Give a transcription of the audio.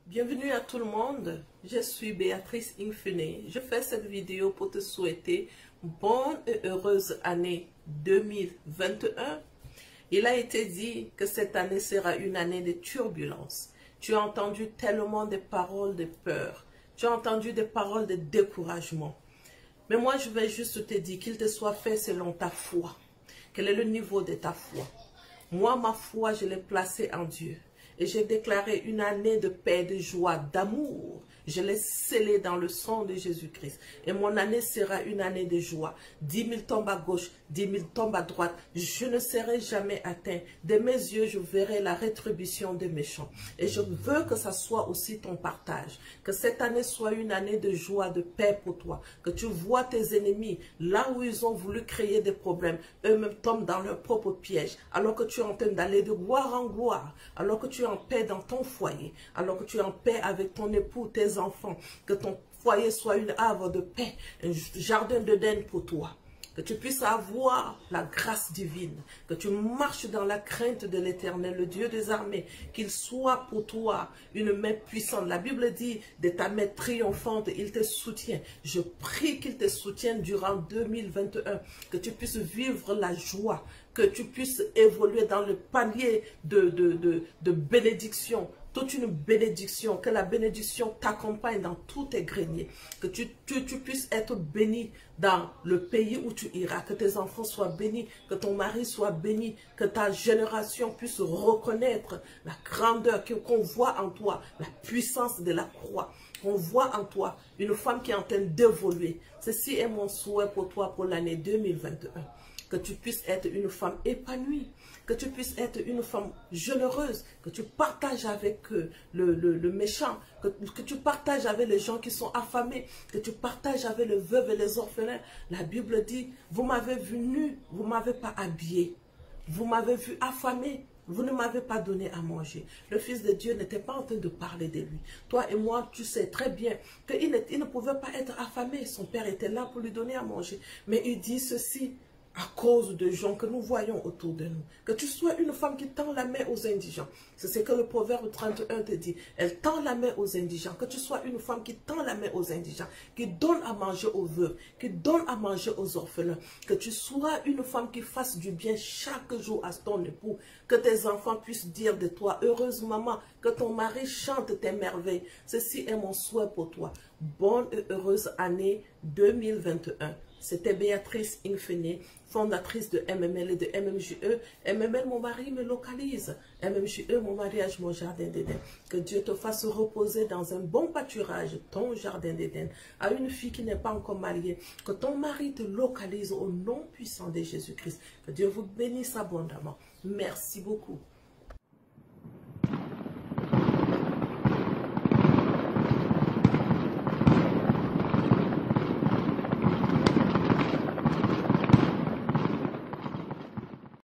Bienvenue à tout le monde, je suis Béatrice Infini. Je fais cette vidéo pour te souhaiter une bonne et heureuse année 2021. Il a été dit que cette année sera une année de turbulence. Tu as entendu tellement de paroles de peur, tu as entendu des paroles de découragement. Mais moi je vais juste te dire qu'il te soit fait selon ta foi. Quel est le niveau de ta foi? Moi, ma foi, je l'ai placée en Dieu. Et j'ai déclaré une année de paix, de joie, d'amour. Je l'ai scellé dans le sang de Jésus-Christ. Et mon année sera une année de joie. 10 000 tombent à gauche, 10 000 tombent à droite. Je ne serai jamais atteint. De mes yeux, je verrai la rétribution des méchants. Et je veux que ça soit aussi ton partage. Que cette année soit une année de joie, de paix pour toi. Que tu vois tes ennemis, là où ils ont voulu créer des problèmes, eux-mêmes tombent dans leur propre piège. Alors que tu es en train d'aller de gloire en gloire. Alors que tu es en paix dans ton foyer. Alors que tu es en paix avec ton époux, tes enfants. Que ton foyer soit une havre de paix, un jardin d'Éden pour toi. Que tu puisses avoir la grâce divine, que tu marches dans la crainte de l'Éternel, le Dieu des armées, qu'il soit pour toi une main puissante. La Bible dit, de ta main triomphante, il te soutient. Je prie qu'il te soutienne durant 2021, que tu puisses vivre la joie, que tu puisses évoluer dans le palier de bénédiction, toute une bénédiction, que la bénédiction t'accompagne dans tous tes greniers, que tu puisses être béni dans le pays où tu iras, que tes enfants soient bénis, que ton mari soit béni, que ta génération puisse reconnaître la grandeur qu'on voit en toi, la puissance de la croix. On voit en toi une femme qui est en train d'évoluer. Ceci est mon souhait pour toi pour l'année 2021. Que tu puisses être une femme épanouie, que tu puisses être une femme généreuse, que tu partages avec le méchant, que tu partages avec les gens qui sont affamés, que tu partages avec les veuves et les orphelins. La Bible dit, vous m'avez vu nu, vous ne m'avez pas habillé, vous m'avez vu affamé, vous ne m'avez pas donné à manger. Le Fils de Dieu n'était pas en train de parler de lui. Toi et moi, tu sais très bien qu'il ne pouvait pas être affamé. Son père était là pour lui donner à manger. Mais il dit ceci, à cause de gens que nous voyons autour de nous. Que tu sois une femme qui tend la main aux indigents. C'est ce que le Proverbe 31 te dit. Elle tend la main aux indigents. Que tu sois une femme qui tend la main aux indigents. Qui donne à manger aux veuves. Qui donne à manger aux orphelins. Que tu sois une femme qui fasse du bien chaque jour à ton époux. Que tes enfants puissent dire de toi, heureuse maman, que ton mari chante tes merveilles. Ceci est mon souhait pour toi. Bonne et heureuse année 2021. C'était Béatrice Infini, fondatrice de MML et de MMJE. MML, mon mari me localise. MMJE, mon mariage, mon jardin d'Éden. Que Dieu te fasse reposer dans un bon pâturage, ton jardin d'Éden. À une fille qui n'est pas encore mariée, que ton mari te localise au nom puissant de Jésus-Christ. Que Dieu vous bénisse abondamment. Merci beaucoup.